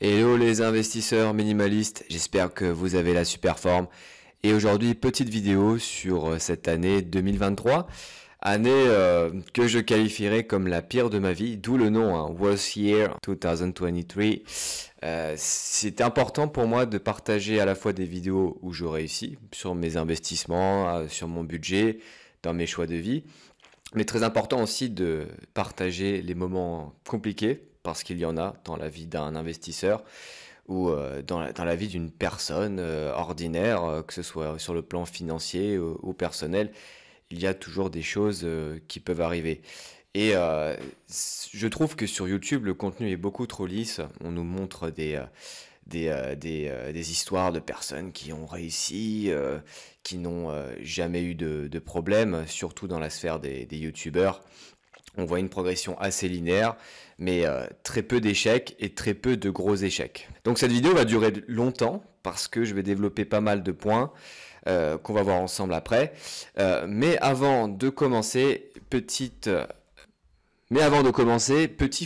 Hello les investisseurs minimalistes, j'espère que vous avez la super forme. Et aujourd'hui, petite vidéo sur cette année 2023, année que je qualifierais comme la pire de ma vie, d'où le nom, hein, Worst Year 2023. C'est important pour moi de partager à la fois des vidéos où je réussis, sur mes investissements, sur mon budget, dans mes choix de vie, mais très important aussi de partager les moments compliqués, parce qu'il y en a dans la vie d'un investisseur ou dans la vie d'une personne ordinaire, que ce soit sur le plan financier ou personnel, il y a toujours des choses qui peuvent arriver. Et je trouve que sur YouTube, le contenu est beaucoup trop lisse. On nous montre des histoires de personnes qui ont réussi, qui n'ont jamais eu de problème, surtout dans la sphère des YouTubeurs. On voit une progression assez linéaire, mais très peu d'échecs et très peu de gros échecs. Donc cette vidéo va durer longtemps parce que je vais développer pas mal de points qu'on va voir ensemble après. Mais avant de commencer, petit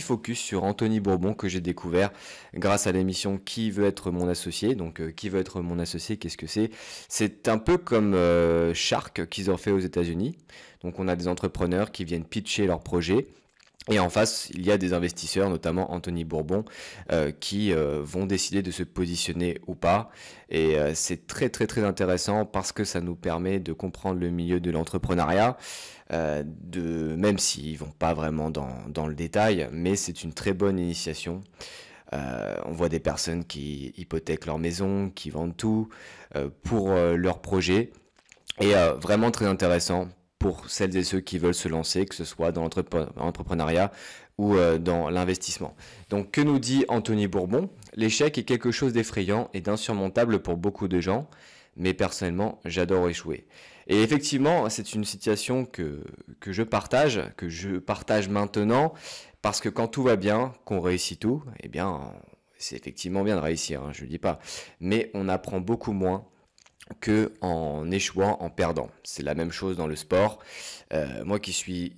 focus sur Anthony Bourbon que j'ai découvert grâce à l'émission Qui veut être mon associé. Donc Qui veut être mon associé, qu'est-ce que c'est? C'est un peu comme Shark qu'ils ont fait aux États-Unis. Donc on a des entrepreneurs qui viennent pitcher leurs projets. Et en face, il y a des investisseurs, notamment Anthony Bourbon, qui vont décider de se positionner ou pas. Et c'est très très très intéressant parce que ça nous permet de comprendre le milieu de l'entrepreneuriat, même s'ils vont pas vraiment dans le détail, mais c'est une très bonne initiation. On voit des personnes qui hypothèquent leur maison, qui vendent tout pour leur projet. Et vraiment très intéressant pour celles et ceux qui veulent se lancer, que ce soit dans l'entrepreneuriat ou dans l'investissement. Donc que nous dit Anthony Bourbon? L'échec est quelque chose d'effrayant et d'insurmontable pour beaucoup de gens, mais personnellement j'adore échouer. Et effectivement, c'est une situation que je partage maintenant, parce que quand tout va bien, qu'on réussit tout, eh bien c'est effectivement bien de réussir, hein, je ne dis pas, mais on apprend beaucoup moins que en échouant, en perdant. C'est la même chose dans le sport. Moi qui suis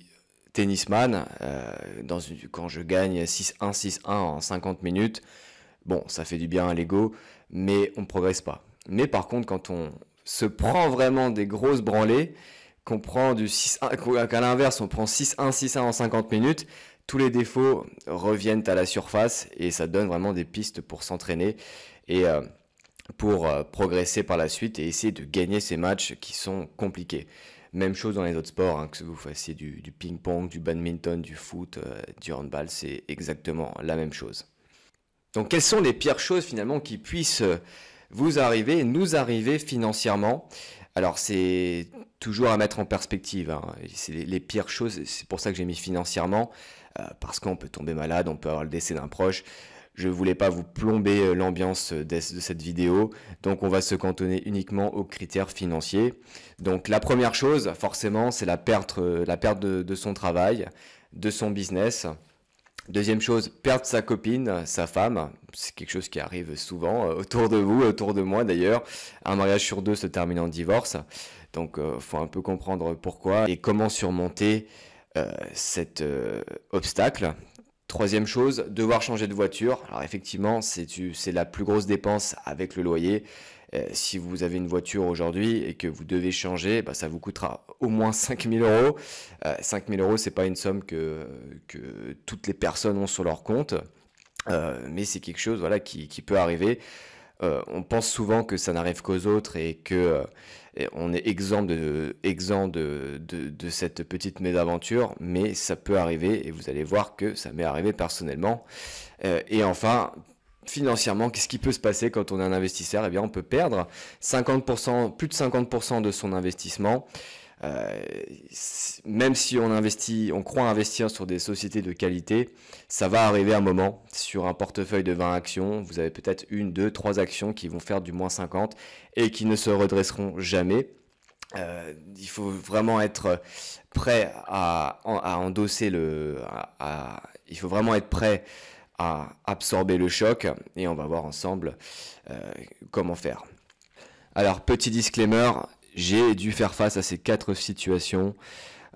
tennisman, quand je gagne 6-1, 6-1 en 50 minutes, bon, ça fait du bien à l'ego, mais on ne progresse pas. Mais par contre, quand on se prend vraiment des grosses branlées, qu'on prend du 6-1, qu'à l'inverse, on prend 6-1, 6-1 en 50 minutes, tous les défauts reviennent à la surface et ça donne vraiment des pistes pour s'entraîner et pour progresser par la suite et essayer de gagner ces matchs qui sont compliqués. Même chose dans les autres sports, hein, que vous fassiez du ping-pong, du badminton, du foot, du handball, c'est exactement la même chose. Donc quelles sont les pires choses finalement qui puissent nous arriver financièrement? Alors c'est toujours à mettre en perspective, hein. C'est les pires choses, c'est pour ça que j'ai mis financièrement, parce qu'on peut tomber malade, on peut avoir le décès d'un proche. Je ne voulais pas vous plomber l'ambiance de cette vidéo, donc on va se cantonner uniquement aux critères financiers. Donc la première chose, forcément, c'est la perte de son travail, de son business. Deuxième chose, perdre sa copine, sa femme. C'est quelque chose qui arrive souvent autour de vous, autour de moi d'ailleurs. Un mariage sur deux se termine en divorce, donc faut un peu comprendre pourquoi et comment surmonter cet obstacle. Troisième chose, devoir changer de voiture. Alors effectivement, c'est la plus grosse dépense avec le loyer. Si vous avez une voiture aujourd'hui et que vous devez changer, bah, ça vous coûtera au moins 5 000 euros. 5 000 euros, c'est pas une somme que toutes les personnes ont sur leur compte. Mais c'est quelque chose voilà, qui peut arriver. On pense souvent que ça n'arrive qu'aux autres et que on est exempt de cette petite mésaventure, mais ça peut arriver et vous allez voir que ça m'est arrivé personnellement. Et enfin, financièrement, qu'est-ce qui peut se passer quand on est un investisseur? Eh bien, on peut perdre 50%, plus de 50% de son investissement. Même si on croit investir sur des sociétés de qualité, ça va arriver un moment sur un portefeuille de 20 actions, vous avez peut-être 1, 2, 3 actions qui vont faire du moins 50 et qui ne se redresseront jamais. Il faut vraiment être prêt à endosser il faut vraiment être prêt à absorber le choc et on va voir ensemble comment faire. Alors petit disclaimer, j'ai dû faire face à ces 4 situations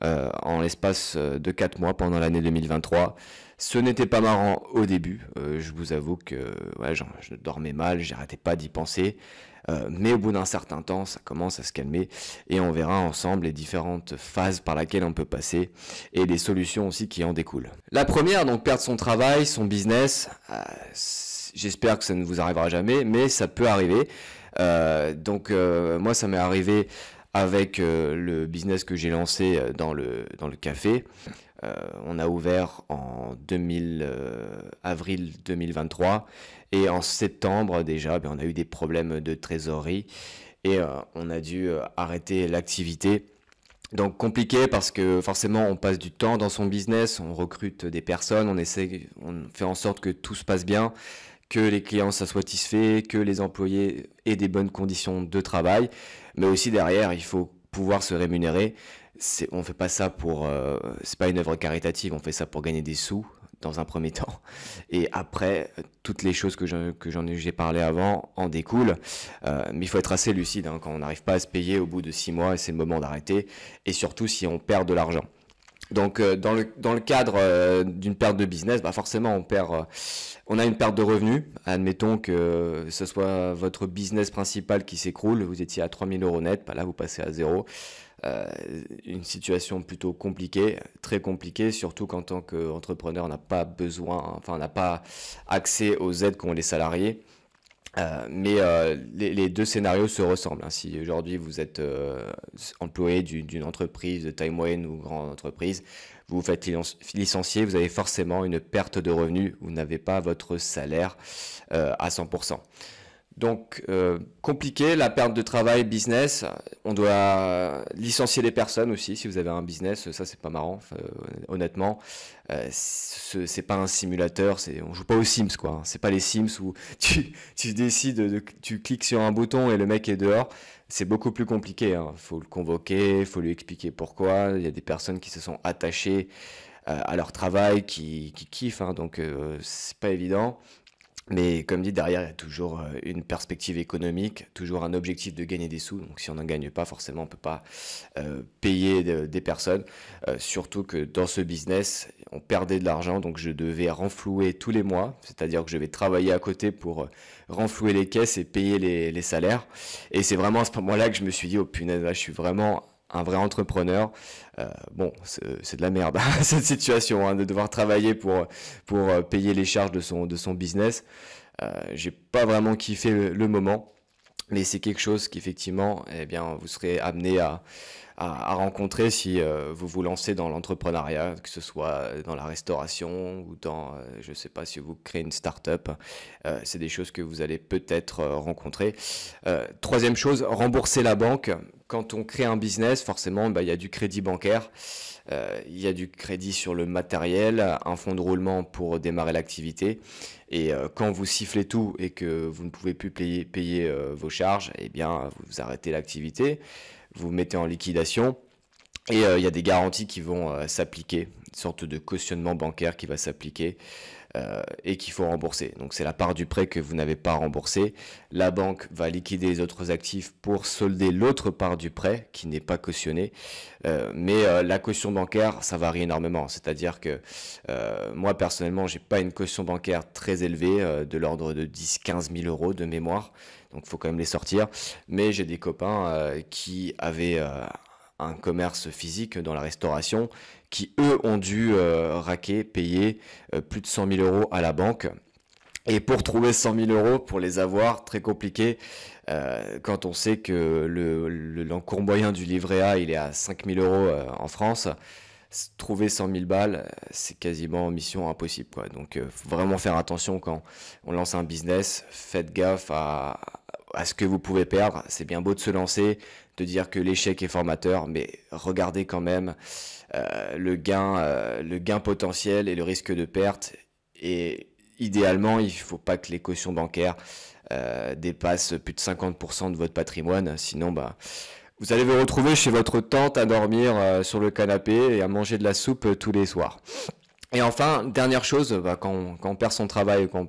en l'espace de 4 mois pendant l'année 2023. Ce n'était pas marrant au début, je vous avoue que ouais, je dormais mal, j'arrêtais pas d'y penser. Mais au bout d'un certain temps, ça commence à se calmer et on verra ensemble les différentes phases par lesquelles on peut passer et les solutions aussi qui en découlent. La première, donc perdre son travail, son business, j'espère que ça ne vous arrivera jamais, mais ça peut arriver. Moi, ça m'est arrivé avec le business que j'ai lancé dans le café. On a ouvert en avril 2023 et en septembre déjà, on a eu des problèmes de trésorerie et on a dû arrêter l'activité. Donc compliqué parce que forcément on passe du temps dans son business, on recrute des personnes, on fait en sorte que tout se passe bien, que les clients soient satisfaits, que les employés aient des bonnes conditions de travail, mais aussi derrière il faut pouvoir se rémunérer. On fait pas ça pour, c'est pas une œuvre caritative, on fait ça pour gagner des sous dans un premier temps. Et après, toutes les choses que j'ai parlé avant en découlent. Mais il faut être assez lucide hein, quand on n'arrive pas à se payer au bout de 6 mois, c'est le moment d'arrêter. Et surtout si on perd de l'argent. Donc dans le cadre d'une perte de business, forcément on a une perte de revenus. Admettons que ce soit votre business principal qui s'écroule, vous étiez à 3 000 € net, là vous passez à zéro. Une situation plutôt compliquée, très compliquée, surtout qu'en tant qu'entrepreneur, on n'a pas besoin, on n'a pas accès aux aides qu'ont les salariés. Les deux scénarios se ressemblent. Hein. Si aujourd'hui vous êtes employé d'une entreprise de taille moyenne ou grande entreprise, vous vous faites licencier, vous avez forcément une perte de revenus, vous n'avez pas votre salaire à 100%. Donc compliqué, la perte de travail, business, on doit licencier les personnes aussi si vous avez un business, ça c'est pas marrant, honnêtement, c'est pas un simulateur, on joue pas aux Sims quoi, c'est pas les Sims où tu décides, tu cliques sur un bouton et le mec est dehors, c'est beaucoup plus compliqué, hein. Faut le convoquer, faut lui expliquer pourquoi, il y a des personnes qui se sont attachées à leur travail, qui kiffent, hein, donc c'est pas évident. Mais comme dit, derrière, il y a toujours une perspective économique, toujours un objectif de gagner des sous. Donc si on n'en gagne pas, forcément, on ne peut pas payer des personnes. Surtout que dans ce business, on perdait de l'argent, donc je devais renflouer tous les mois. C'est-à-dire que je vais travailler à côté pour renflouer les caisses et payer les salaires. Et c'est vraiment à ce moment-là que je me suis dit, oh punaise, là, je suis vraiment un vrai entrepreneur. C'est de la merde cette situation hein, de devoir travailler pour payer les charges de son business. J'ai pas vraiment kiffé le moment, mais c'est quelque chose qu'effectivement vous serez amené à rencontrer si vous vous lancez dans l'entrepreneuriat, que ce soit dans la restauration ou dans, je sais pas, si vous créez une start-up. C'est des choses que vous allez peut-être rencontrer. Troisième chose, rembourser la banque. Quand on crée un business, forcément, il y a du crédit bancaire, il y a du crédit sur le matériel, un fonds de roulement pour démarrer l'activité. Et quand vous sifflez tout et que vous ne pouvez plus payer vos charges, vous arrêtez l'activité, vous mettez en liquidation. Et il y a des garanties qui vont s'appliquer, une sorte de cautionnement bancaire qui va s'appliquer et qu'il faut rembourser. Donc c'est la part du prêt que vous n'avez pas remboursé. La banque va liquider les autres actifs pour solder l'autre part du prêt qui n'est pas cautionné. La caution bancaire, ça varie énormément. C'est-à-dire que moi personnellement, j'ai pas une caution bancaire très élevée, de l'ordre de 10-15 000 € de mémoire. Donc il faut quand même les sortir. Mais j'ai des copains qui avaient un commerce physique dans la restauration, qui eux ont dû payer plus de 100 000 € à la banque. Et pour trouver 100 000 €, pour les avoir, très compliqué, quand on sait que l'encours moyen du livret A, il est à 5 000 € en France. Trouver 100 000 balles, c'est quasiment mission impossible, quoi. Donc faut vraiment faire attention quand on lance un business, faites gaffe à ce que vous pouvez perdre. C'est bien beau de se lancer, de dire que l'échec est formateur, mais regardez quand même le gain potentiel et le risque de perte. Et idéalement, il ne faut pas que les cautions bancaires dépassent plus de 50% de votre patrimoine, sinon vous allez vous retrouver chez votre tante à dormir sur le canapé et à manger de la soupe tous les soirs. Et enfin, dernière chose, quand on perd son travail, quand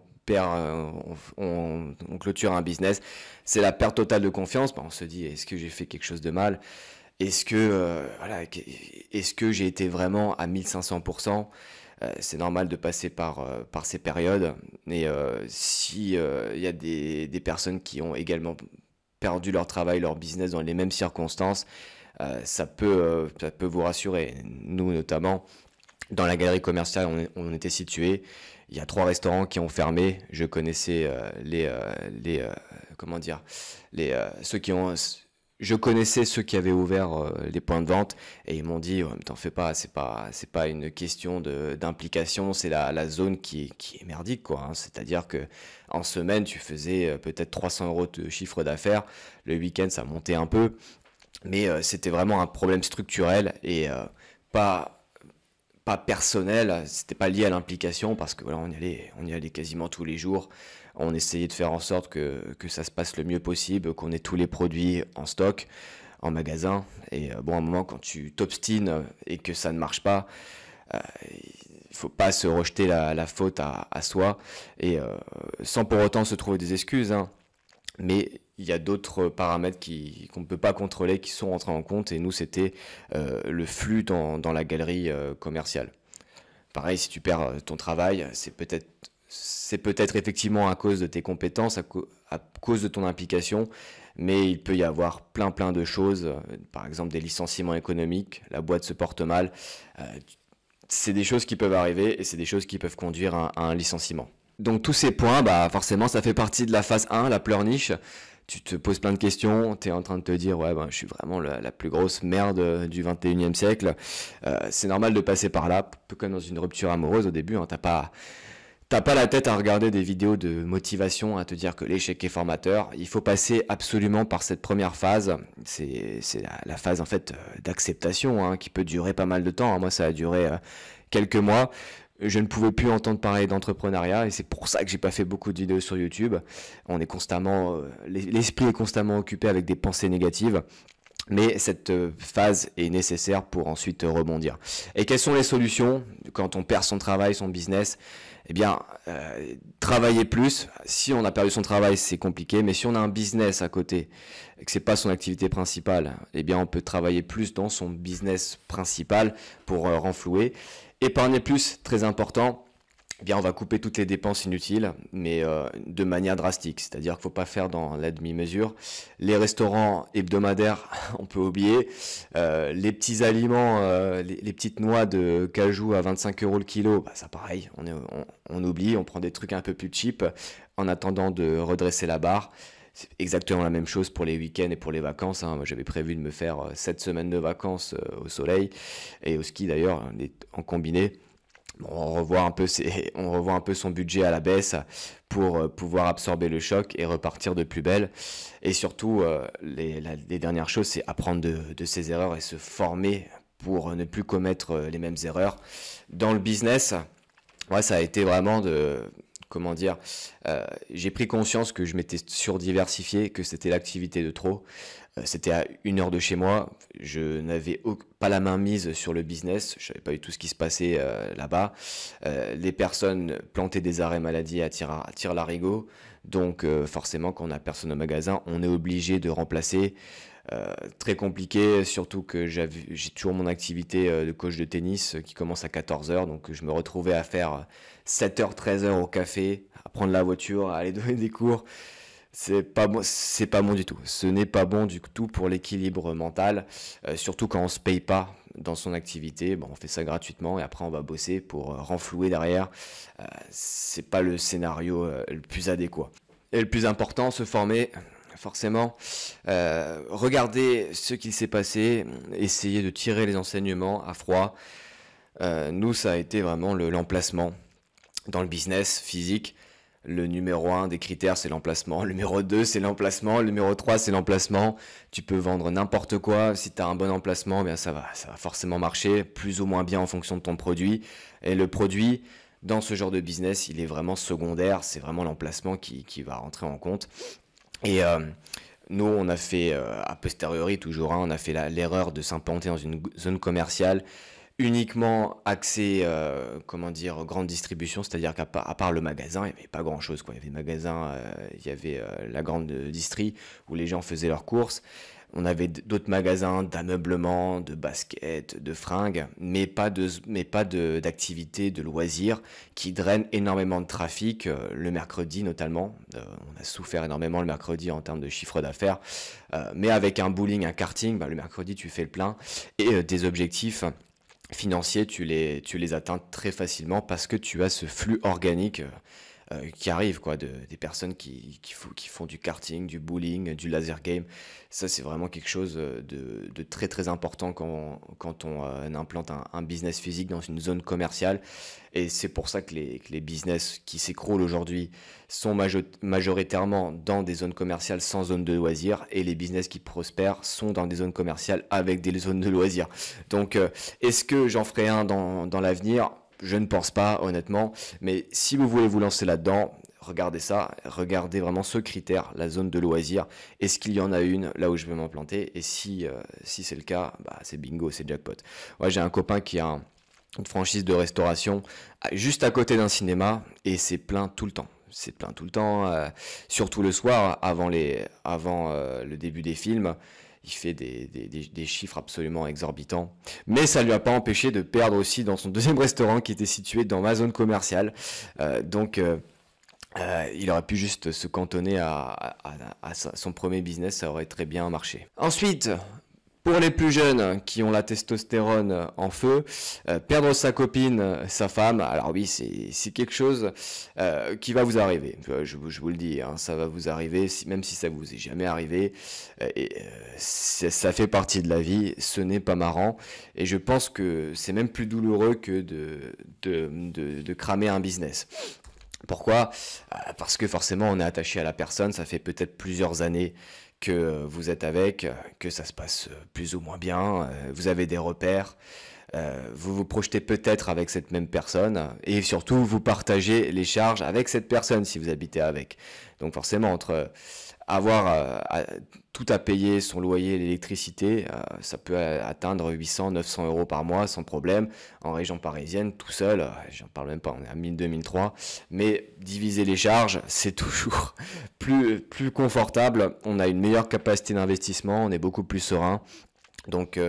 on clôture un business, c'est la perte totale de confiance. On se dit, est-ce que j'ai fait quelque chose de mal? Est-ce que, voilà, est-ce que j'ai été vraiment à 1500%? C'est normal de passer par ces périodes. Et si il y a des personnes qui ont également perdu leur travail, leur business dans les mêmes circonstances, ça peut vous rassurer. Nous, notamment, dans la galerie commerciale où on était situé, il y a 3 restaurants qui ont fermé. Je connaissais comment dire, ceux qui ont, je connaissais ceux qui avaient ouvert les points de vente et ils m'ont dit, ouais, mais t'en fais pas, c'est pas une question d'implication, c'est la zone qui est merdique, quoi, hein. C'est-à-dire que en semaine, tu faisais peut-être 300 euros de chiffre d'affaires. Le week-end, ça montait un peu, mais c'était vraiment un problème structurel et pas pas personnel, c'était pas lié à l'implication parce que voilà, on y allait quasiment tous les jours. On essayait de faire en sorte que ça se passe le mieux possible, qu'on ait tous les produits en stock, en magasin. Et bon, à un moment, quand tu t'obstines et que ça ne marche pas, il faut pas se rejeter la faute à soi et sans pour autant se trouver des excuses, hein. Mais il y a d'autres paramètres qu'on ne peut pas contrôler qui sont rentrés en compte et nous c'était le flux dans la galerie commerciale. Pareil, si tu perds ton travail, c'est peut-être effectivement à cause de tes compétences, à cause de ton implication, mais il peut y avoir plein de choses, par exemple des licenciements économiques, la boîte se porte mal. euh, c'est des choses qui peuvent arriver et c'est des choses qui peuvent conduire à un licenciement. Donc tous ces points, bah forcément ça fait partie de la phase 1, la pleurniche. Tu te poses plein de questions, tu es en train de te dire ouais ben, je suis vraiment la plus grosse merde du 21e siècle. C'est normal de passer par là, un peu comme dans une rupture amoureuse au début, hein. T'as pas la tête à regarder des vidéos de motivation, à te dire que l'échec est formateur. Il faut passer absolument par cette première phase. C'est la phase en fait d'acceptation, hein, qui peut durer pas mal de temps, hein. Moi ça a duré quelques mois. Je ne pouvais plus entendre parler d'entrepreneuriat et c'est pour ça que j'ai pas fait beaucoup de vidéos sur YouTube. On est constamment, l'esprit est constamment occupé avec des pensées négatives. Mais cette phase est nécessaire pour ensuite rebondir. Et quelles sont les solutions quand on perd son travail, son business? Eh bien, travailler plus. Si on a perdu son travail, c'est compliqué. Mais si on a un business à côté et que c'est pas son activité principale, eh bien, on peut travailler plus dans son business principal pour renflouer. Épargner plus, très important. Eh bien, on va couper toutes les dépenses inutiles, mais de manière drastique. C'est-à-dire qu'il ne faut pas faire dans la demi-mesure. Les restaurants hebdomadaires, on peut oublier. Les petits aliments, les petites noix de cajou à 25 euros le kilo, bah, ça pareil, on oublie, on prend des trucs un peu plus cheap en attendant de redresser la barre. C'est exactement la même chose pour les week-ends et pour les vacances, hein. Moi, j'avais prévu de me faire 7 semaines de vacances au soleil et au ski d'ailleurs, en combiné. Bon, on revoit un peu son budget à la baisse pour pouvoir absorber le choc et repartir de plus belle. Et surtout, les dernières choses, c'est apprendre de ses erreurs et se former pour ne plus commettre les mêmes erreurs. Dans le business, ouais, ça a été vraiment comment dire, j'ai pris conscience que je m'étais surdiversifié, que c'était l'activité de trop. C'était à 1 heure de chez moi, je n'avais pas la main mise sur le business, je savais pas du tout ce qui se passait là-bas. Les personnes plantaient des arrêts maladie à tir larigot, donc forcément quand on a personne au magasin, on est obligé de remplacer. Très compliqué, surtout que j'ai toujours mon activité de coach de tennis qui commence à 14 heures, donc je me retrouvais à faire 7 h 13 h au café, à prendre la voiture, à aller donner des cours. C'est pas bon du tout. Ce n'est pas bon du tout pour l'équilibre mental, surtout quand on se paye pas dans son activité. Bon, on fait ça gratuitement et après on va bosser pour renflouer derrière. C'est pas le scénario le plus adéquat. Et le plus important, se former. Forcément, regarder ce qu'il s'est passé, essayer de tirer les enseignements à froid. Nous, ça a été vraiment l'emplacement dans le business physique. Le numéro 1 des critères, c'est l'emplacement. Le numéro 2, c'est l'emplacement. Le numéro 3, c'est l'emplacement. Tu peux vendre n'importe quoi. Si tu as un bon emplacement, eh bien ça va forcément marcher, plus ou moins bien en fonction de ton produit. Et le produit, dans ce genre de business, il est vraiment secondaire. C'est vraiment l'emplacement qui va rentrer en compte. Et nous, on a fait, a posteriori toujours, hein, on a fait l'erreur de s'implanter dans une zone commerciale uniquement axée, comment dire, grande distribution, c'est-à-dire qu'à part le magasin, il n'y avait pas grand-chose, quoi. Il y avait le magasin, il y avait la grande distri où les gens faisaient leurs courses. On avait d'autres magasins d'ameublement, de baskets, de fringues, mais pas d'activités, de loisirs qui drainent énormément de trafic, le mercredi notamment. On a souffert énormément le mercredi en termes de chiffre d'affaires, mais avec un bowling, un karting, bah, le mercredi tu fais le plein et tes objectifs financiers, tu les atteins très facilement parce que tu as ce flux organique qui arrive, quoi, des personnes qui font du karting, du bowling, du laser game. Ça, c'est vraiment quelque chose de très très important quand on implante un business physique dans une zone commerciale. Et c'est pour ça que les business qui s'écroulent aujourd'hui sont majoritairement dans des zones commerciales sans zone de loisirs, et les business qui prospèrent sont dans des zones commerciales avec des zones de loisirs. Donc, est-ce que j'en ferai un dans l'avenir? Je ne pense pas, honnêtement, mais si vous voulez vous lancer là-dedans, regardez ça, regardez vraiment ce critère, la zone de loisirs. Est-ce qu'il y en a une là où je vais m'implanter? Et si c'est le cas, bah, c'est bingo, c'est jackpot. Ouais, j'ai un copain qui a une franchise de restauration juste à côté d'un cinéma et c'est plein tout le temps. C'est plein tout le temps, surtout le soir, avant le début des films. Il fait des chiffres absolument exorbitants. Mais ça ne lui a pas empêché de perdre aussi dans son deuxième restaurant qui était situé dans ma zone commerciale. Donc, il aurait pu juste se cantonner à son premier business, ça aurait très bien marché. Ensuite, pour les plus jeunes qui ont la testostérone en feu, perdre sa copine, sa femme, alors oui, c'est quelque chose qui va vous arriver. Je vous le dis, hein, ça va vous arriver, même si ça vous est jamais arrivé. Ça fait partie de la vie, ce n'est pas marrant. Et je pense que c'est même plus douloureux que de cramer un business. Pourquoi? Parce que forcément on est attaché à la personne, ça fait peut-être plusieurs années que vous êtes avec, que ça se passe plus ou moins bien, vous avez des repères, vous vous projetez peut-être avec cette même personne, et surtout vous partagez les charges avec cette personne si vous habitez avec. Donc forcément, entre avoir tout à payer, son loyer, l'électricité, ça peut atteindre 800, 900 euros par mois sans problème. En région parisienne, tout seul, j'en parle même pas, on est à 1000, 2003. Mais diviser les charges, c'est toujours plus confortable. On a une meilleure capacité d'investissement, on est beaucoup plus serein. Donc,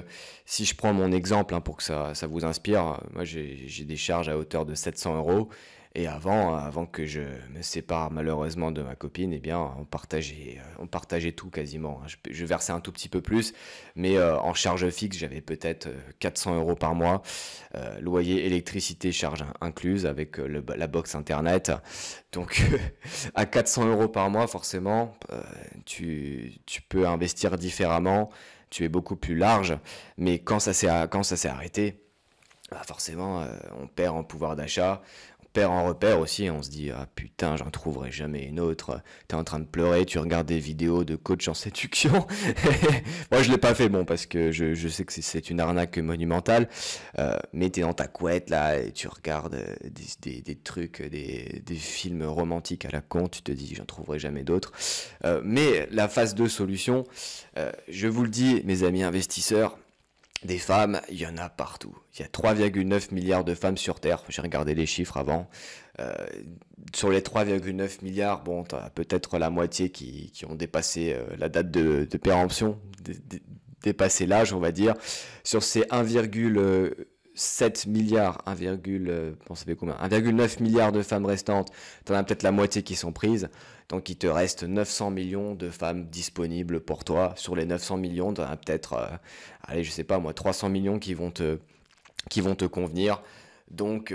si je prends mon exemple, hein, pour que ça vous inspire, moi j'ai des charges à hauteur de 700 euros. Et avant que je me sépare malheureusement de ma copine, eh bien, on partageait tout quasiment, hein. Je versais un tout petit peu plus, mais en charge fixe, j'avais peut-être 400 euros par mois. Loyer, électricité, charge incluse avec la box internet. Donc, à 400 euros par mois, forcément, tu peux investir différemment. Tu es beaucoup plus large, mais quand ça s'est arrêté, bah forcément, on perd en pouvoir d'achat, on perd en repère aussi, on se dit ah putain, j'en trouverai jamais une autre. T'es en train de pleurer, tu regardes des vidéos de coach en séduction. Moi je l'ai pas fait, bon, parce que je sais que c'est une arnaque monumentale, mais t'es dans ta couette là et tu regardes des trucs, des films romantiques à la con, tu te dis j'en trouverai jamais d'autres. Mais la phase 2 solution, je vous le dis mes amis investisseurs, des femmes, il y en a partout. Il y a 3,9 milliards de femmes sur Terre. J'ai regardé les chiffres avant. Sur les 3,9 milliards, bon, tu as peut-être la moitié qui ont dépassé la date de péremption, dépassé l'âge, on va dire. Sur ces 1,7 milliards, bon, ça fait combien? 1,9 milliards de femmes restantes, tu en as peut-être la moitié qui sont prises. Donc il te reste 900 millions de femmes disponibles pour toi. Sur les 900 millions, tu en as peut-être, allez, je sais pas moi, 300 millions qui vont te convenir. Donc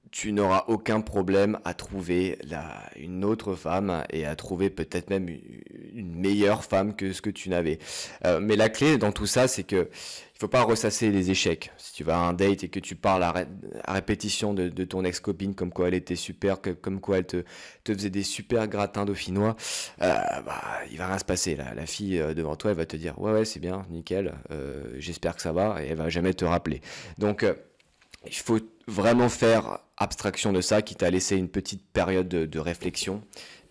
tu n'auras aucun problème à trouver une autre femme et à trouver peut-être même une meilleure femme que ce que tu n'avais. Mais la clé dans tout ça, c'est que il faut pas ressasser les échecs. Si tu vas à un date et que tu parles à répétition de ton ex-copine, comme quoi elle était super, comme quoi elle te faisait des super gratins dauphinois, bah, il va rien se passer. La fille devant toi, elle va te dire ouais c'est bien, nickel, j'espère que ça va, et elle va jamais te rappeler. Donc il faut vraiment faire abstraction de ça, qui t'a laissé une petite période de réflexion,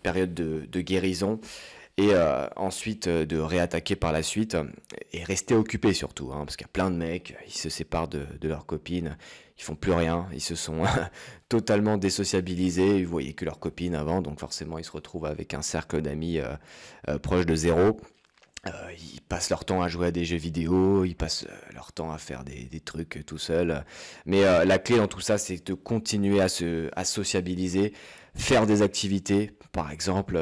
période de guérison, et ensuite de réattaquer par la suite, et rester occupé surtout, hein, parce qu'il y a plein de mecs, ils se séparent de leur copine, ils font plus rien, ils se sont totalement désociabilisés, ils voyaient que leur copine avant, donc forcément ils se retrouvent avec un cercle d'amis proche de zéro. Ils passent leur temps à jouer à des jeux vidéo, ils passent leur temps à faire des trucs tout seuls. Mais la clé dans tout ça, c'est de continuer à sociabiliser, faire des activités. Par exemple,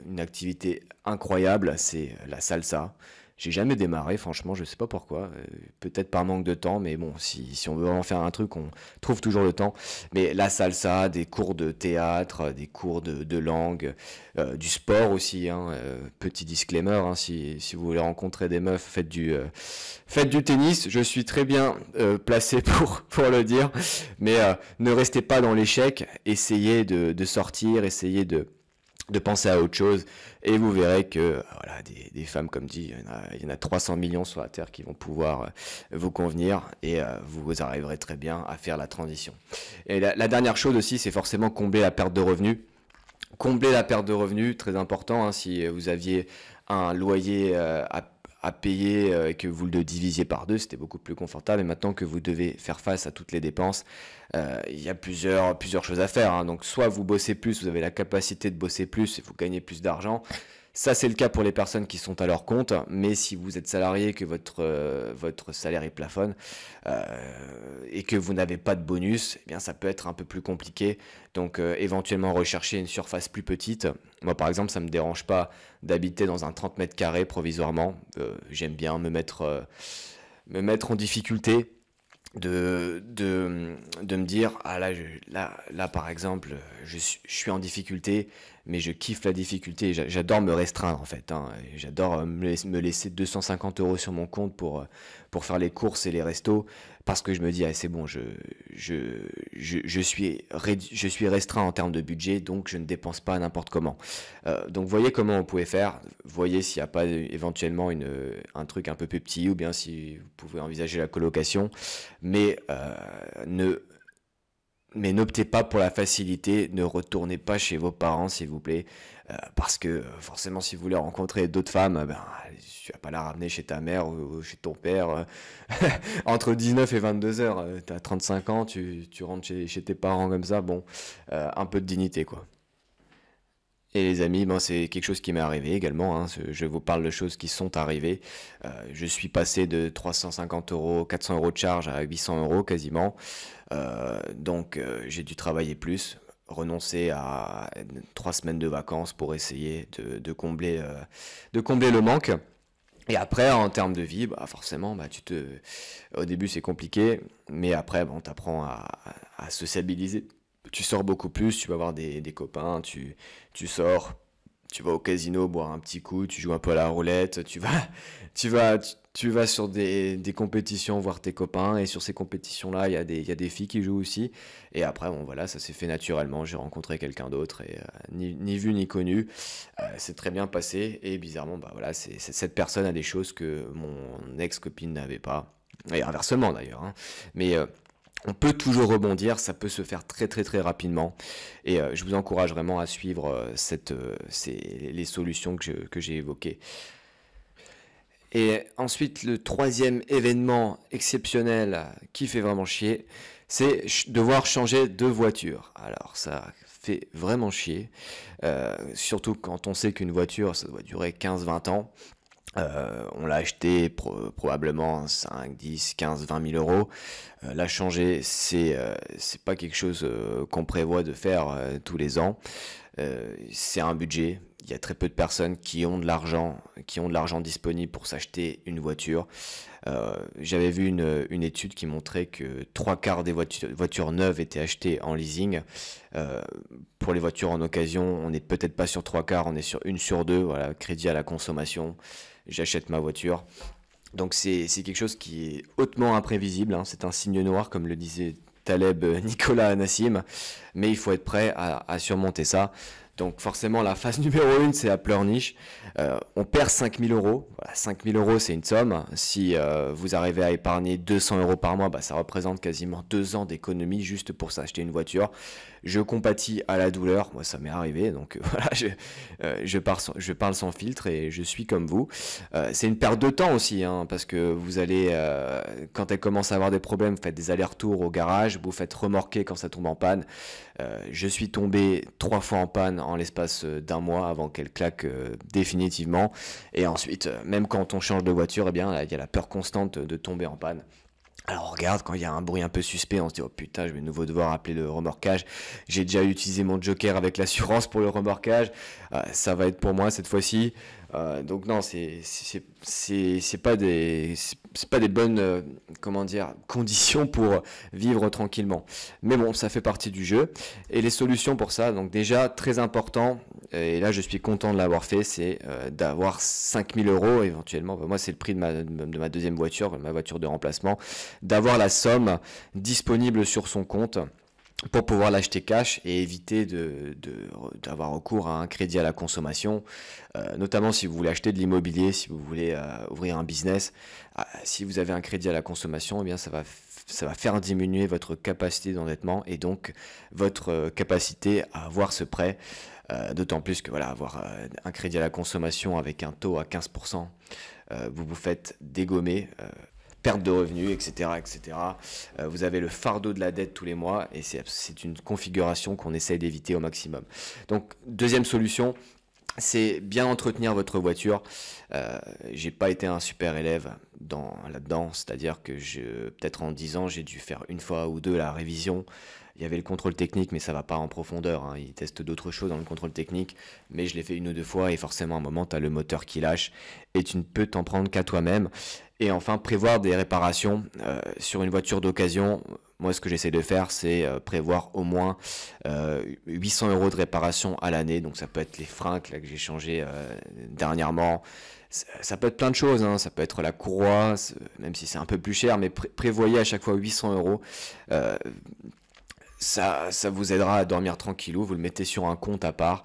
une activité incroyable, c'est la salsa. J'ai jamais démarré, franchement, je sais pas pourquoi. Peut-être par manque de temps, mais bon, si on veut vraiment faire un truc, on trouve toujours le temps. Mais la salsa, des cours de théâtre, des cours de langue, du sport aussi, hein, petit disclaimer, hein, si vous voulez rencontrer des meufs, faites du tennis. Je suis très bien placé pour le dire. Mais ne restez pas dans l'échec. Essayez de sortir, essayez de penser à autre chose et vous verrez que voilà, des femmes comme dit, il y en a 300 millions sur la Terre qui vont pouvoir vous convenir et vous arriverez très bien à faire la transition. Et la dernière chose aussi, c'est forcément combler la perte de revenus. Combler la perte de revenus, très important, hein, si vous aviez un loyer à payer et que vous le divisiez par deux, c'était beaucoup plus confortable. Et maintenant que vous devez faire face à toutes les dépenses, il y a plusieurs choses à faire, hein. Donc soit vous bossez plus, vous avez la capacité de bosser plus et vous gagnez plus d'argent. Ça, c'est le cas pour les personnes qui sont à leur compte, mais si vous êtes salarié, que votre salaire est plafonne et que vous n'avez pas de bonus, eh bien, ça peut être un peu plus compliqué. Donc, éventuellement rechercher une surface plus petite. Moi, par exemple, ça ne me dérange pas d'habiter dans un 30 mètres carrés provisoirement. J'aime bien me mettre en difficulté de me dire ah là par exemple je suis en difficulté mais je kiffe la difficulté, j'adore me restreindre en fait, hein. J'adore me laisser 250 € sur mon compte pour faire les courses et les restos parce que je me dis ah, c'est bon, je suis restreint en termes de budget, donc je ne dépense pas n'importe comment. Donc voyez comment on pouvait faire, voyez s'il n'y a pas éventuellement un truc un peu plus petit ou bien si vous pouvez envisager la colocation, mais n'optez pas pour la facilité, ne retournez pas chez vos parents s'il vous plaît, parce que forcément si vous voulez rencontrer d'autres femmes, ben, tu vas pas la ramener chez ta mère ou chez ton père entre 19 et 22 heures, tu as 35 ans, tu rentres chez tes parents comme ça, bon, un peu de dignité quoi. Et les amis, ben, c'est quelque chose qui m'est arrivé également, hein. Je vous parle de choses qui sont arrivées. Je suis passé de 350 €, 400 € de charge à 800 € quasiment. Donc j'ai dû travailler plus, renoncer à 3 semaines de vacances pour essayer de combler le manque. Et après, en termes de vie, bah forcément, bah au début c'est compliqué, mais après, bon, t'apprends à sociabiliser. Tu sors beaucoup plus, tu vas voir des copains, tu sors, tu vas au casino boire un petit coup, tu joues un peu à la roulette, tu vas sur des compétitions voir tes copains, et sur ces compétitions-là, il y a des filles qui jouent aussi. Et après, bon voilà, ça s'est fait naturellement, j'ai rencontré quelqu'un d'autre, et ni vu ni connu, c'est très bien passé, et bizarrement, bah voilà, cette personne a des choses que mon ex-copine n'avait pas, et inversement d'ailleurs, hein. Mais on peut toujours rebondir, ça peut se faire très très très rapidement et je vous encourage vraiment à suivre les solutions que j'ai évoquées. Et ensuite, le troisième événement exceptionnel qui fait vraiment chier, c'est devoir changer de voiture. Alors ça fait vraiment chier, surtout quand on sait qu'une voiture, ça doit durer 15-20 ans. On l'a acheté probablement 5, 10, 15, 20 000 euros. La changer, c'est pas quelque chose qu'on prévoit de faire tous les ans. C'est un budget. Il y a très peu de personnes qui ont de l'argent disponible pour s'acheter une voiture. J'avais vu une étude qui montrait que 3 quarts des voitures neuves étaient achetées en leasing. Euh, pour les voitures en occasion, on n'est peut-être pas sur 3 quarts, on est sur 1 sur 2. Voilà, crédit à la consommation. J'achète ma voiture. Donc c'est quelque chose qui est hautement imprévisible, hein. C'est un signe noir, comme le disait Taleb Nicolas Nassim, mais il faut être prêt à surmonter ça. Donc forcément, la phase numéro 1, c'est la pleurniche. On perd 5 000 euros. Voilà, 5 000 euros, c'est une somme. Si vous arrivez à épargner 200 € par mois, bah, ça représente quasiment 2 ans d'économie juste pour s'acheter une voiture. Je compatis à la douleur, moi ça m'est arrivé, donc voilà, je parle sans filtre et je suis comme vous. C'est une perte de temps aussi, hein, parce que vous allez, quand elle commence à avoir des problèmes, vous faites des allers-retours au garage, vous faites remorquer quand ça tombe en panne. Je suis tombé 3 fois en panne en l'espace d'un mois avant qu'elle claque définitivement. Et ensuite, même quand on change de voiture, eh bien, il y a la peur constante de tomber en panne. Alors on regarde, quand il y a un bruit un peu suspect, on se dit oh putain, je vais de nouveau devoir appeler le remorquage. J'ai déjà utilisé mon joker avec l'assurance pour le remorquage. Ça va être pour moi cette fois-ci. Donc non, c'est pas des bonnes comment dire conditions pour vivre tranquillement. Mais bon, ça fait partie du jeu. Et les solutions pour ça, donc déjà très important, et là je suis content de l'avoir fait, c'est d'avoir 5 000 € éventuellement. Moi c'est le prix de ma deuxième voiture, ma voiture de remplacement, d'avoir la somme disponible sur son compte pour pouvoir l'acheter cash et éviter d'avoir recours à un crédit à la consommation, notamment si vous voulez acheter de l'immobilier, si vous voulez ouvrir un business. Si vous avez un crédit à la consommation, eh bien ça va faire diminuer votre capacité d'endettement et donc votre capacité à avoir ce prêt. D'autant plus que voilà, avoir un crédit à la consommation avec un taux à 15%, vous vous faites dégommer. Perte de revenus, etc., etc. Vous avez le fardeau de la dette tous les mois et c'est une configuration qu'on essaye d'éviter au maximum. Donc, deuxième solution, c'est bien entretenir votre voiture. J'ai pas été un super élève là-dedans, c'est-à-dire que peut-être en 10 ans, j'ai dû faire une fois ou deux la révision. Il y avait le contrôle technique, mais ça va pas en profondeur, hein. Ils testent d'autres choses dans le contrôle technique, mais je l'ai fait une ou deux fois et forcément à un moment, tu as le moteur qui lâche et tu ne peux t'en prendre qu'à toi-même. Et enfin, prévoir des réparations sur une voiture d'occasion. Moi, ce que j'essaie de faire, c'est prévoir au moins 800 € de réparation à l'année. Donc, ça peut être les freins là, que j'ai changé dernièrement. Ça peut être plein de choses, hein. Ça peut être la courroie, même si c'est un peu plus cher, mais prévoyez à chaque fois 800 €. Ça vous aidera à dormir tranquillou. Vous le mettez sur un compte à part.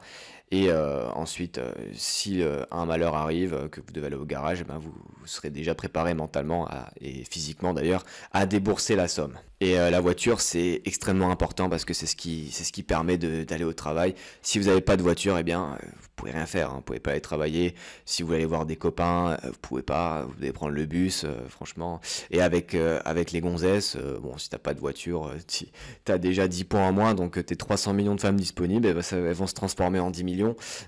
Et ensuite, si un malheur arrive, que vous devez aller au garage, ben vous serez déjà préparé mentalement et physiquement d'ailleurs à débourser la somme. Et la voiture, c'est extrêmement important parce que c'est ce qui permet d'aller au travail. Si vous n'avez pas de voiture, eh bien, vous pouvez rien faire, hein. Vous pouvez pas aller travailler. Si vous voulez aller voir des copains, vous pouvez pas. Vous devez prendre le bus, franchement. Et avec les gonzesses, bon, si t'as pas de voiture, t'as déjà 10 points en moins, donc tes 300 millions de femmes disponibles, elles vont se transformer en 10 millions.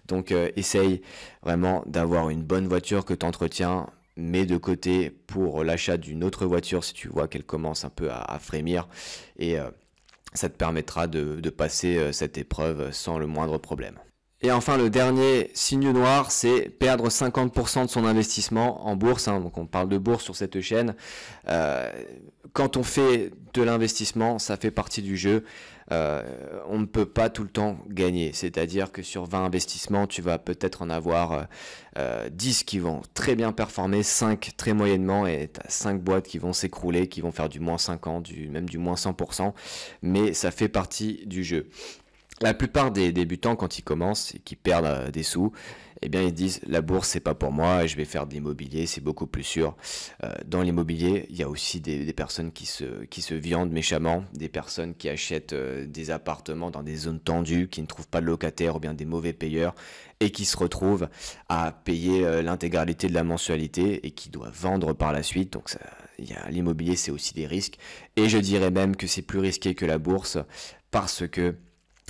Donc essaye vraiment d'avoir une bonne voiture que tu entretiens, mets de côté pour l'achat d'une autre voiture si tu vois qu'elle commence un peu à frémir et ça te permettra de passer cette épreuve sans le moindre problème. Et enfin, le dernier signe noir, c'est perdre 50% de son investissement en bourse, hein. Donc on parle de bourse sur cette chaîne. Quand on fait de l'investissement, ça fait partie du jeu. On ne peut pas tout le temps gagner. C'est-à-dire que sur 20 investissements, tu vas peut-être en avoir 10 qui vont très bien performer, 5 très moyennement, et tu as 5 boîtes qui vont s'écrouler, qui vont faire du moins 50, même du moins 100%. Mais ça fait partie du jeu. La plupart des débutants, quand ils commencent et qui perdent des sous, eh bien ils disent la bourse c'est pas pour moi, je vais faire de l'immobilier, c'est beaucoup plus sûr. Dans l'immobilier, il y a aussi des personnes qui se viandent méchamment, des personnes qui achètent des appartements dans des zones tendues, qui ne trouvent pas de locataires ou bien des mauvais payeurs et qui se retrouvent à payer l'intégralité de la mensualité et qui doivent vendre par la suite. Donc l'immobilier c'est aussi des risques et je dirais même que c'est plus risqué que la bourse parce que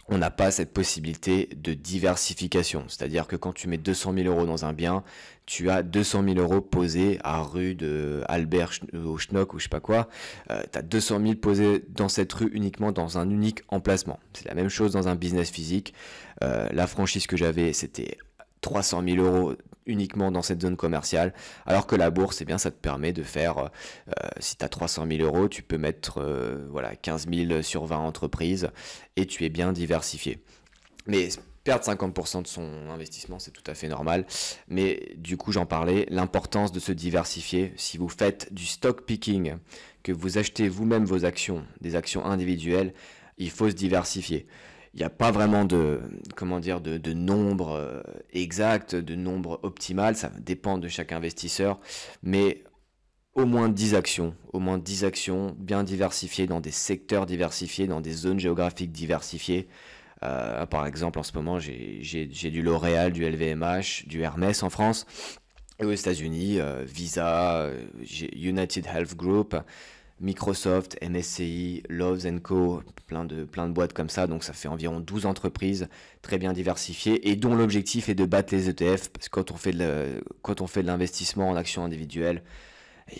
on n'a pas cette possibilité de diversification. C'est-à-dire que quand tu mets 200 000 € dans un bien, tu as 200 000 € posés à rue de Albert au Schnock ou je sais pas quoi. Tu as 200 000 posés dans cette rue uniquement dans un unique emplacement. C'est la même chose dans un business physique. La franchise que j'avais, c'était 300 000 € uniquement dans cette zone commerciale, alors que la bourse, eh bien, ça te permet de faire, si tu as 300 000 €, tu peux mettre 15 000 sur 20 entreprises et tu es bien diversifié. Mais perdre 50% de son investissement, c'est tout à fait normal. Mais du coup, j'en parlais, l'importance de se diversifier. Si vous faites du stock picking, que vous achetez vous-même vos actions, des actions individuelles, il faut se diversifier. Il n'y a pas vraiment de nombre exact, de nombre optimal, ça dépend de chaque investisseur, mais au moins 10 actions bien diversifiées dans des secteurs diversifiés, dans des zones géographiques diversifiées. Par exemple, en ce moment, j'ai du L'Oréal, du LVMH, du Hermès en France, et aux États-Unis, Visa, United Health Group, Microsoft, MSCI, Lowe's Co, plein de boîtes comme ça, donc ça fait environ 12 entreprises très bien diversifiées et dont l'objectif est de battre les ETF, parce que quand on fait de l'investissement en actions individuelles,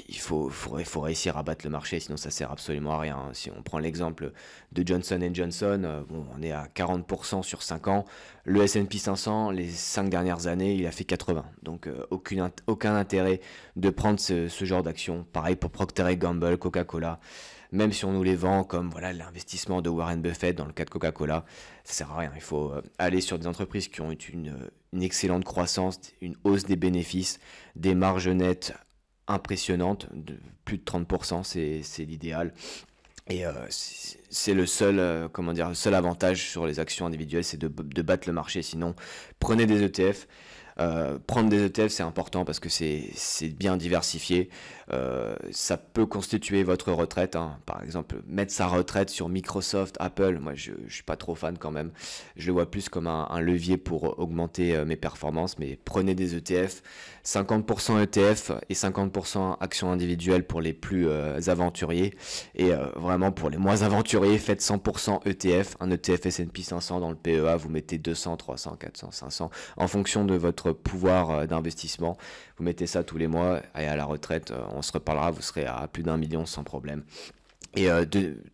il faut réussir à battre le marché, sinon ça sert absolument à rien. Si on prend l'exemple de Johnson Johnson, bon, on est à 40% sur 5 ans. Le S&P 500, les 5 dernières années, il a fait 80. Donc aucun intérêt de prendre ce genre d'action. Pareil pour Procter & Gamble, Coca-Cola. Même si on nous les vend comme voilà l'investissement de Warren Buffett dans le cas de Coca-Cola, ça sert à rien. Il faut aller sur des entreprises qui ont une excellente croissance, une hausse des bénéfices, des marges nettes impressionnante, de plus de 30%, c'est l'idéal. Et c'est le seul, le seul avantage sur les actions individuelles, c'est de battre le marché. Sinon, prenez des ETF. Prendre des ETF, c'est important parce que c'est bien diversifié. Ça peut constituer votre retraite, hein. Par exemple, mettre sa retraite sur Microsoft, Apple, moi je suis pas trop fan quand même. Je le vois plus comme un levier pour augmenter mes performances, mais prenez des ETF, 50% ETF et 50% actions individuelles pour les plus aventuriers. Et vraiment pour les moins aventuriers, faites 100% ETF, un ETF S&P 500 dans le PEA, vous mettez 200, 300, 400, 500 en fonction de votre pouvoir d'investissement. Vous mettez ça tous les mois et à la retraite, on se reparlera, vous serez à plus d'1 million sans problème. Et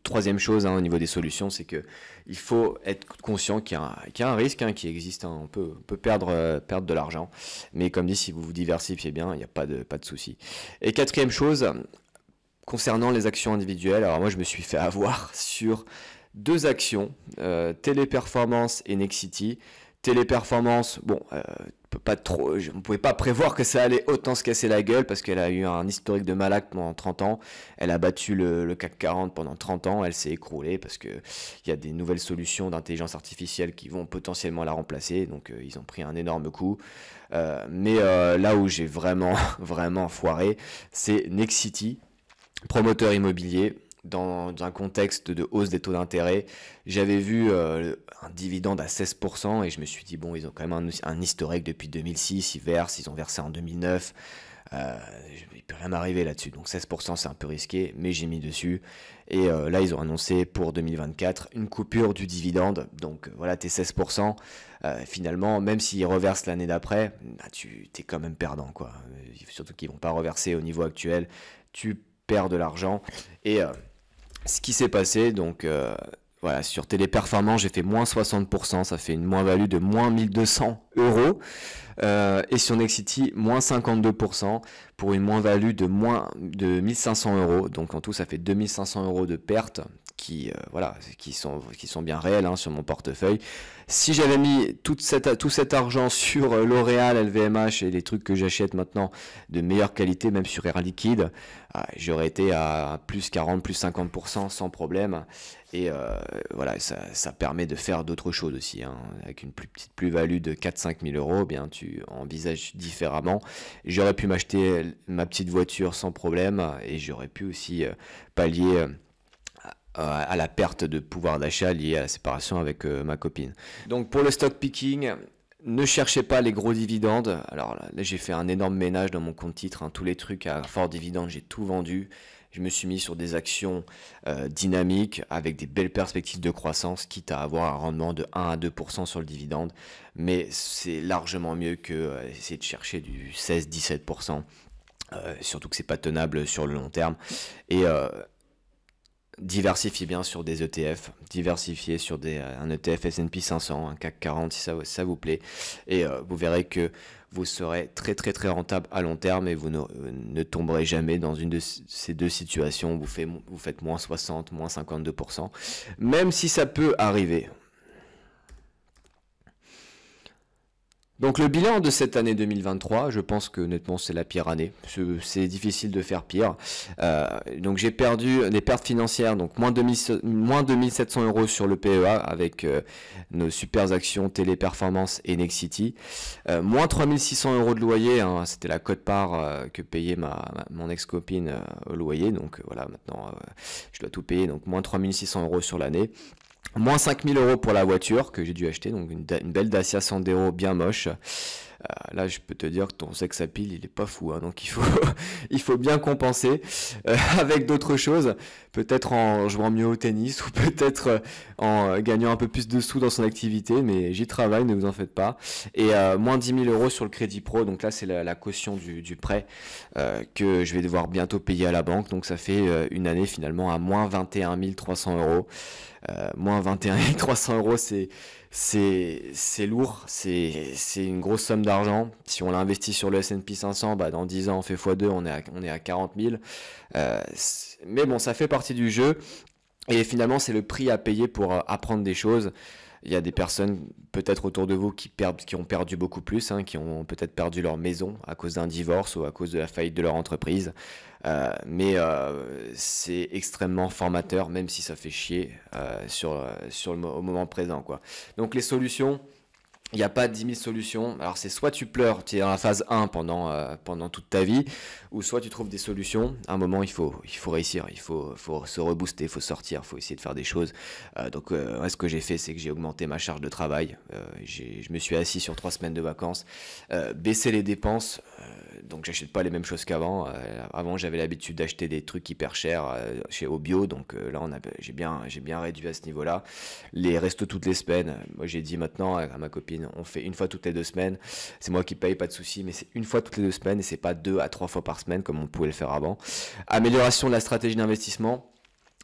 troisième chose, hein, au niveau des solutions, c'est que il faut être conscient qu'il y a un risque, hein, qui existe, hein. On peut perdre de l'argent, mais comme dit, si vous vous diversifiez bien, il n'y a pas de souci. Et quatrième chose, concernant les actions individuelles, alors moi je me suis fait avoir sur deux actions, Téléperformance et Nexity. Téléperformance, bon, on ne pouvait pas prévoir que ça allait autant se casser la gueule parce qu'elle a eu un historique de malade pendant 30 ans. Elle a battu le CAC 40 pendant 30 ans. Elle s'est écroulée parce qu'il y a des nouvelles solutions d'intelligence artificielle qui vont potentiellement la remplacer. Donc ils ont pris un énorme coup. Mais là où j'ai vraiment, vraiment foiré, c'est Nexity, promoteur immobilier. Dans un contexte de hausse des taux d'intérêt, j'avais vu un dividende à 16% et je me suis dit, bon, ils ont quand même un historique depuis 2006, ils ont versé en 2009, il ne peut rien m'arriver là-dessus, donc 16% c'est un peu risqué, mais j'ai mis dessus. Et là, ils ont annoncé pour 2024 une coupure du dividende, donc voilà, tes 16%, finalement, même s'ils reversent l'année d'après, bah, tu es quand même perdant, quoi. Surtout qu'ils ne vont pas reverser au niveau actuel, tu perds de l'argent. Et ce qui s'est passé, donc voilà, sur Téléperformance, j'ai fait moins 60%, ça fait une moins-value de moins 1200 euros. Et sur Nexity, moins 52% pour une moins-value de 1500 euros. Donc en tout, ça fait 2500 euros de pertes qui sont bien réelles, hein, sur mon portefeuille. Si j'avais mis tout cet argent sur L'Oréal, LVMH et les trucs que j'achète maintenant de meilleure qualité, même sur Air Liquide, j'aurais été à plus 40, plus 50% sans problème. Et voilà, ça permet de faire d'autres choses aussi, hein. Avec une petite plus-value de 4-5 000 euros, bien tu envisages différemment. J'aurais pu m'acheter ma petite voiture sans problème et j'aurais pu aussi pallier à la perte de pouvoir d'achat liée à la séparation avec ma copine. Donc pour le stock picking, ne cherchez pas les gros dividendes. Alors là j'ai fait un énorme ménage dans mon compte titre, hein. Tous les trucs à fort dividende, j'ai tout vendu. Je me suis mis sur des actions dynamiques avec des belles perspectives de croissance, quitte à avoir un rendement de 1 à 2% sur le dividende. Mais c'est largement mieux que essayer de chercher du 16-17%. Surtout que c'est pas tenable sur le long terme. Et diversifiez bien sur des ETF, diversifiez sur un ETF S&P 500, un CAC 40 si ça vous plaît, et vous verrez que vous serez très très très rentable à long terme et vous ne tomberez jamais dans une de ces deux situations où vous faites moins 60, moins 52%, même si ça peut arriver. Donc le bilan de cette année 2023, je pense que honnêtement c'est la pire année. C'est difficile de faire pire. Donc j'ai perdu des pertes financières, donc moins 2700 euros sur le PEA avec nos super actions Téléperformance et Nexity. Moins 3600 euros de loyer, hein, c'était la quote-part que payait mon ex-copine au loyer. Donc voilà, maintenant je dois tout payer, donc moins 3600 euros sur l'année. Moins 5000 euros pour la voiture que j'ai dû acheter, donc une belle Dacia Sandero bien moche. Là, je peux te dire que ton sex appeal, il est pas fou, hein, donc il faut, il faut bien compenser avec d'autres choses, peut-être en jouant mieux au tennis ou peut-être en gagnant un peu plus de sous dans son activité, mais j'y travaille, ne vous en faites pas. Et moins 10 000 euros sur le crédit pro, donc là c'est la caution du prêt que je vais devoir bientôt payer à la banque, donc ça fait une année finalement à moins 21 300 euros. Moins 21 300 euros, c'est lourd, c'est une grosse somme d'argent. Si on l'investit sur le S&P 500, bah dans 10 ans on fait x2, on est à 40 000. Mais bon, ça fait partie du jeu. Et finalement, c'est le prix à payer pour apprendre des choses. Il y a des personnes peut-être autour de vous qui ont perdu beaucoup plus, hein, qui ont peut-être perdu leur maison à cause d'un divorce ou à cause de la faillite de leur entreprise. Mais c'est extrêmement formateur, même si ça fait chier au moment présent, quoi. Donc les solutions, il n'y a pas 10 000 solutions. Alors c'est soit tu pleures, tu es dans la phase 1 pendant toute ta vie, ou soit tu trouves des solutions. À un moment, il faut réussir, faut se rebooster, il faut sortir, il faut essayer de faire des choses. Ouais, ce que j'ai fait, c'est que j'ai augmenté ma charge de travail. Je me suis assis sur 3 semaines de vacances, baissé les dépenses. Donc j'achète pas les mêmes choses qu'avant. Avant, j'avais l'habitude d'acheter des trucs hyper chers au bio. Donc là, j'ai bien réduit à ce niveau-là. Les restos toutes les semaines. Moi, j'ai dit maintenant à ma copine, on fait une fois toutes les 2 semaines. C'est moi qui paye, pas de souci, mais c'est une fois toutes les 2 semaines et c'est pas 2 à 3 fois par semaine comme on pouvait le faire avant. Amélioration de la stratégie d'investissement.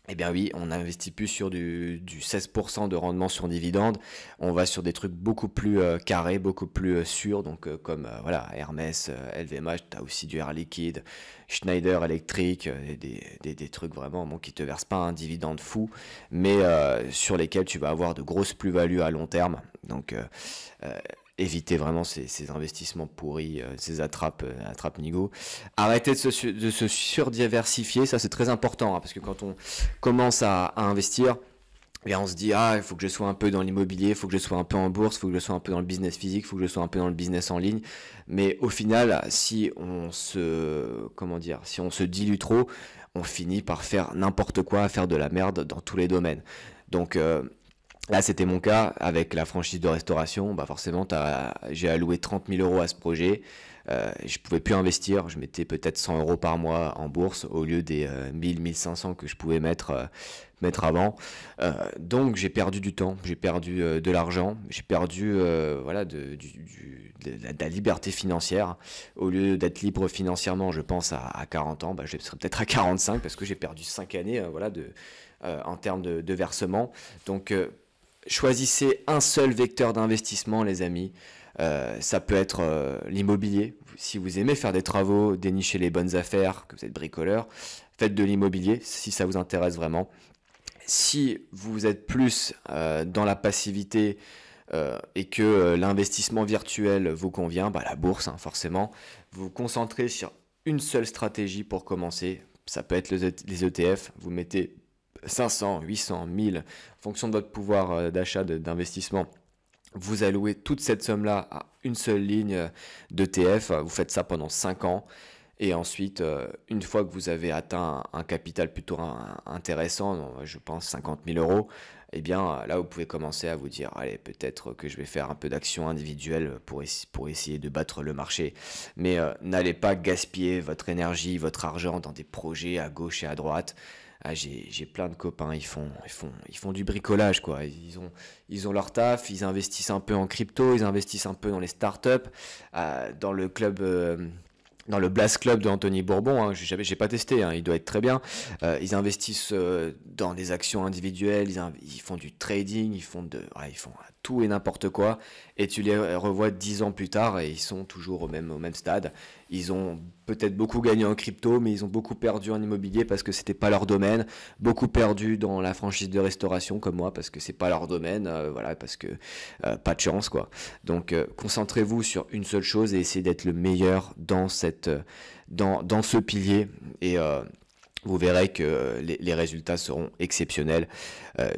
Eh bien oui, on n'investit plus sur du 16% de rendement sur dividende. On va sur des trucs beaucoup plus carrés, beaucoup plus sûrs. Donc comme voilà, Hermès, LVMH, tu as aussi du Air Liquide, Schneider Electric, des trucs vraiment bon, qui te versent pas un dividende fou, mais sur lesquels tu vas avoir de grosses plus-values à long terme. Donc évitez vraiment ces investissements pourris, ces attrape-nigo. Arrêtez de se surdiversifier, ça c'est très important, hein, parce que quand on commence à investir, et on se dit, il faut que je sois un peu dans l'immobilier, il faut que je sois un peu en bourse, il faut que je sois un peu dans le business physique, il faut que je sois un peu dans le business en ligne. Mais au final, si on se dilue trop, on finit par faire n'importe quoi, faire de la merde dans tous les domaines. Donc, là, c'était mon cas avec la franchise de restauration. Bah forcément, j'ai alloué 30 000 euros à ce projet. Je pouvais plus investir. Je mettais peut-être 100 euros par mois en bourse au lieu des 1 500 que je pouvais mettre avant. Donc, j'ai perdu du temps, j'ai perdu de l'argent, j'ai perdu voilà, de la liberté financière. Au lieu d'être libre financièrement, je pense à 40 ans, bah, je serais peut-être à 45 parce que j'ai perdu 5 années voilà, en termes de versement. Donc, choisissez un seul vecteur d'investissement, les amis. Ça peut être l'immobilier. Si vous aimez faire des travaux, dénicher les bonnes affaires, que vous êtes bricoleur, faites de l'immobilier si ça vous intéresse vraiment. Si vous êtes plus dans la passivité et que l'investissement virtuel vous convient, bah, la bourse, hein, forcément, vous vous concentrez sur une seule stratégie pour commencer. Ça peut être les ETF. Vous mettez 500, 800, 1000, en fonction de votre pouvoir d'achat, d'investissement, vous allouez toute cette somme-là à une seule ligne d'ETF, vous faites ça pendant 5 ans, et ensuite, une fois que vous avez atteint un capital plutôt intéressant, je pense 50 000 euros, eh bien là vous pouvez commencer à vous dire, allez, peut-être que je vais faire un peu d'action individuelle pour essayer de battre le marché, mais n'allez pas gaspiller votre énergie, votre argent dans des projets à gauche et à droite. J'ai plein de copains, ils font du bricolage, quoi. Ils ont leur taf, ils investissent un peu en crypto, ils investissent un peu dans les startups, dans le club, dans le Blast Club de Anthony Bourbon, hein, j'ai pas testé, hein, il doit être très bien. Ils investissent dans des actions individuelles, ils font du trading, ils font tout et n'importe quoi, et tu les revois 10 ans plus tard et ils sont toujours au même stade. Ils ont peut-être beaucoup gagné en crypto, mais ils ont beaucoup perdu en immobilier parce que c'était pas leur domaine, beaucoup perdu dans la franchise de restauration comme moi parce que c'est pas leur domaine, voilà, parce que pas de chance, quoi. Donc concentrez-vous sur une seule chose et essayez d'être le meilleur dans ce pilier, et vous verrez que les résultats seront exceptionnels.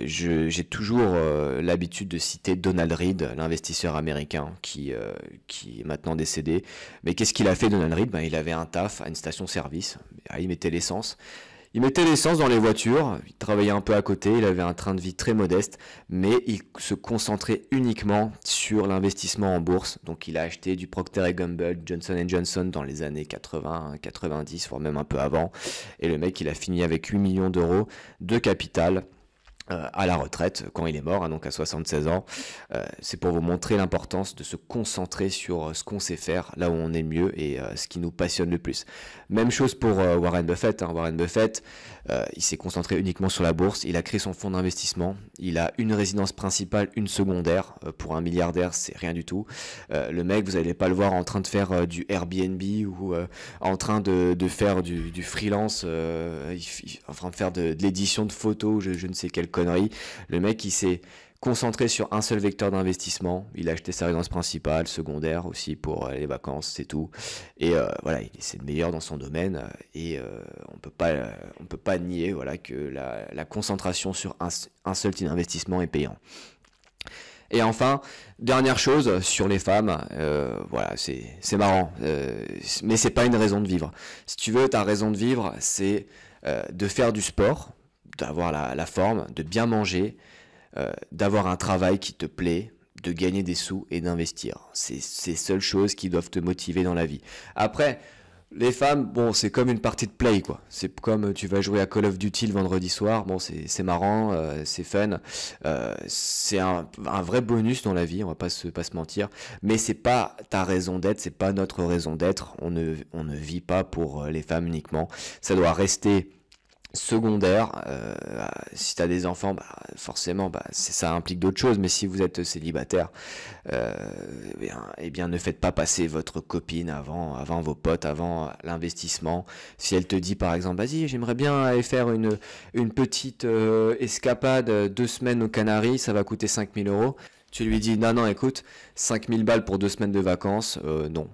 J'ai toujours l'habitude de citer Donald Reed, l'investisseur américain qui est maintenant décédé. Mais qu'est-ce qu'il a fait, Donald Reed? Il avait un taf à une station-service. Il mettait l'essence. Il mettait l'essence dans les voitures, il travaillait un peu à côté, il avait un train de vie très modeste, mais il se concentrait uniquement sur l'investissement en bourse. Donc il a acheté du Procter & Gamble, Johnson & Johnson dans les années 80, 90, voire même un peu avant. Et le mec, il a fini avec 8 millions d'euros de capital à la retraite quand il est mort, hein, donc à 76 ans. C'est pour vous montrer l'importance de se concentrer sur ce qu'on sait faire, là où on est le mieux et ce qui nous passionne le plus. Même chose pour Warren Buffett. Hein. Warren Buffett, il s'est concentré uniquement sur la bourse, il a créé son fonds d'investissement, il a une résidence principale, une secondaire. Pour un milliardaire, c'est rien du tout. Le mec, vous n'allez pas le voir en train de faire du Airbnb ou en train de faire du freelance, en train de faire de l'édition de photos, je ne sais quelle connerie. Le mec, il s'est concentré sur un seul vecteur d'investissement. Il a acheté sa résidence principale, secondaire aussi pour les vacances, c'est tout. Et voilà, c'est le meilleur dans son domaine. Et on peut pas nier voilà, que la concentration sur un seul type d'investissement est payant. Et enfin, dernière chose sur les femmes, voilà, c'est marrant, mais c'est pas une raison de vivre. Si tu veux, ta raison de vivre, c'est de faire du sport, d'avoir la forme, de bien manger, d'avoir un travail qui te plaît, de gagner des sous et d'investir. C'est ces seules choses qui doivent te motiver dans la vie. Après, les femmes, bon, c'est comme une partie de play, quoi. C'est comme tu vas jouer à Call of Duty le vendredi soir. Bon, c'est marrant, c'est fun. C'est un vrai bonus dans la vie, on va pas se mentir. Mais c'est pas ta raison d'être, c'est pas notre raison d'être. On ne vit pas pour les femmes uniquement. Ça doit rester secondaire. Si tu as des enfants, bah, forcément ça implique d'autres choses, mais si vous êtes célibataire, eh bien ne faites pas passer votre copine avant vos potes, avant l'investissement. Si elle te dit par exemple, vas-y, j'aimerais bien aller faire une petite escapade 2 semaines aux Canaries, ça va coûter 5000 euros. Tu lui dis, non, écoute, 5000 balles pour 2 semaines de vacances, non,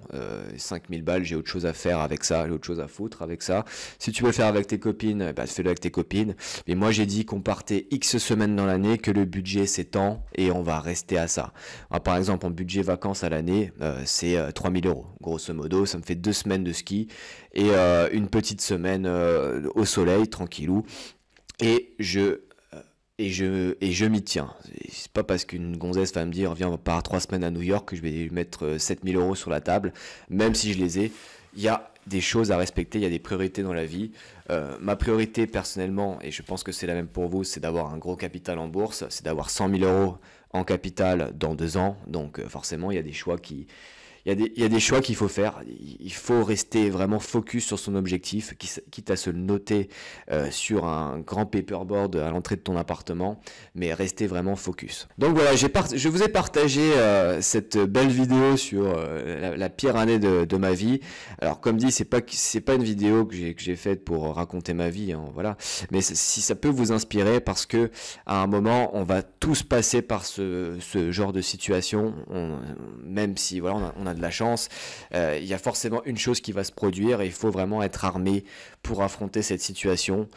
5000 balles, j'ai autre chose à faire avec ça, j'ai autre chose à foutre avec ça. Si tu veux le faire avec tes copines, bah, fais-le avec tes copines. Mais moi, j'ai dit qu'on partait X semaines dans l'année, que le budget c'est tant, et on va rester à ça. Alors, par exemple, en budget vacances à l'année, c'est 3000 euros. Grosso modo, ça me fait 2 semaines de ski, et une petite semaine au soleil, tranquillou. Et je m'y tiens. C'est pas parce qu'une gonzesse va me dire viens on part 3 semaines à New York que je vais lui mettre 7000 euros sur la table, même si je les ai. Il y a des choses à respecter, il y a des priorités dans la vie. Ma priorité personnellement, et je pense que c'est la même pour vous, c'est d'avoir un gros capital en bourse, c'est d'avoir 100 000 euros en capital dans 2 ans. Donc forcément il y a des choix il y a des choix qu'il faut faire. Il faut rester vraiment focus sur son objectif, quitte à se le noter sur un grand paperboard à l'entrée de ton appartement, mais rester vraiment focus. Donc voilà, je vous ai partagé cette belle vidéo sur la pire année de ma vie. Alors comme dit, c'est pas une vidéo que j'ai faite pour raconter ma vie, hein, voilà. Mais si ça peut vous inspirer, parce que à un moment, on va tous passer par ce genre de situation, même si voilà, on a de la chance, il y a forcément une chose qui va se produire et il faut vraiment être armé pour affronter cette situation.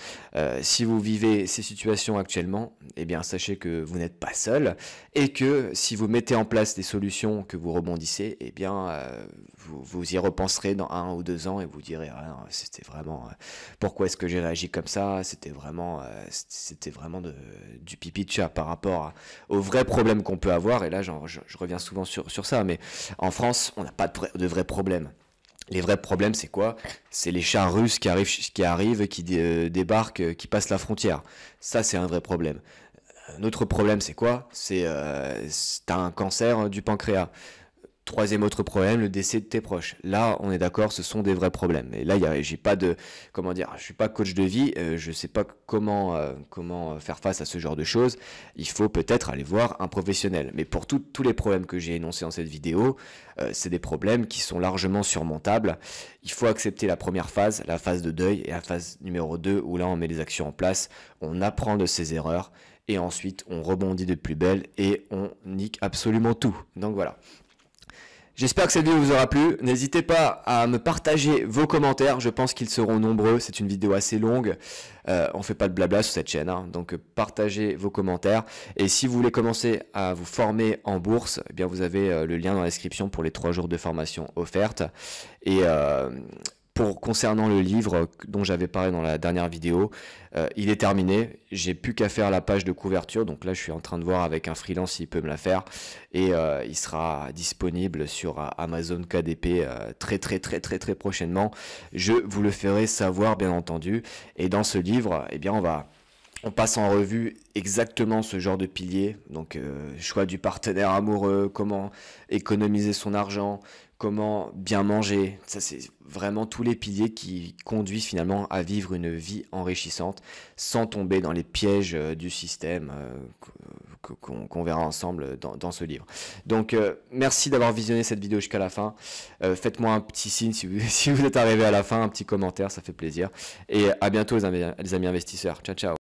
Si vous vivez ces situations actuellement, eh bien sachez que vous n'êtes pas seul et que si vous mettez en place des solutions, que vous rebondissez, eh bien vous y repenserez dans 1 ou 2 ans et vous direz ah, non, c'était vraiment pourquoi est-ce que j'ai réagi comme ça, c'était vraiment du pipi de chat par rapport aux vrais problèmes qu'on peut avoir. Et là je reviens souvent sur ça, mais en France on n'a pas de vrais problèmes. Les vrais problèmes, c'est quoi? C'est les chars russes qui arrivent, qui débarquent, qui passent la frontière. Ça, c'est un vrai problème. Un autre problème, c'est quoi? T'as un cancer du pancréas. Troisième autre problème, le décès de tes proches. Là, on est d'accord, ce sont des vrais problèmes. Et là, j'ai pas de, comment dire, je suis pas coach de vie, je sais pas comment faire face à ce genre de choses. Il faut peut-être aller voir un professionnel. Mais pour tous les problèmes que j'ai énoncés dans cette vidéo, c'est des problèmes qui sont largement surmontables. Il faut accepter la première phase, la phase de deuil, et la phase numéro 2, où là, on met les actions en place, on apprend de ses erreurs, et ensuite, on rebondit de plus belle, et on nique absolument tout. Donc voilà. J'espère que cette vidéo vous aura plu. N'hésitez pas à me partager vos commentaires. Je pense qu'ils seront nombreux. C'est une vidéo assez longue. On fait pas de blabla sur cette chaîne, hein. Donc partagez vos commentaires. Et si vous voulez commencer à vous former en bourse, eh bien vous avez le lien dans la description pour les 3 jours de formation offerte. Et concernant le livre dont j'avais parlé dans la dernière vidéo, il est terminé. J'ai plus qu'à faire la page de couverture. Donc là, je suis en train de voir avec un freelance s'il peut me la faire. Et il sera disponible sur Amazon KDP très prochainement. Je vous le ferai savoir, bien entendu. Et dans ce livre, eh bien, on passe en revue exactement ce genre de piliers, donc choix du partenaire amoureux, comment économiser son argent, comment bien manger. Ça, c'est vraiment tous les piliers qui conduisent finalement à vivre une vie enrichissante sans tomber dans les pièges du système qu'on verra ensemble dans ce livre. Donc merci d'avoir visionné cette vidéo jusqu'à la fin. Faites-moi un petit signe si vous, si vous êtes arrivé à la fin, un petit commentaire, ça fait plaisir. Et à bientôt les amis investisseurs. Ciao ciao.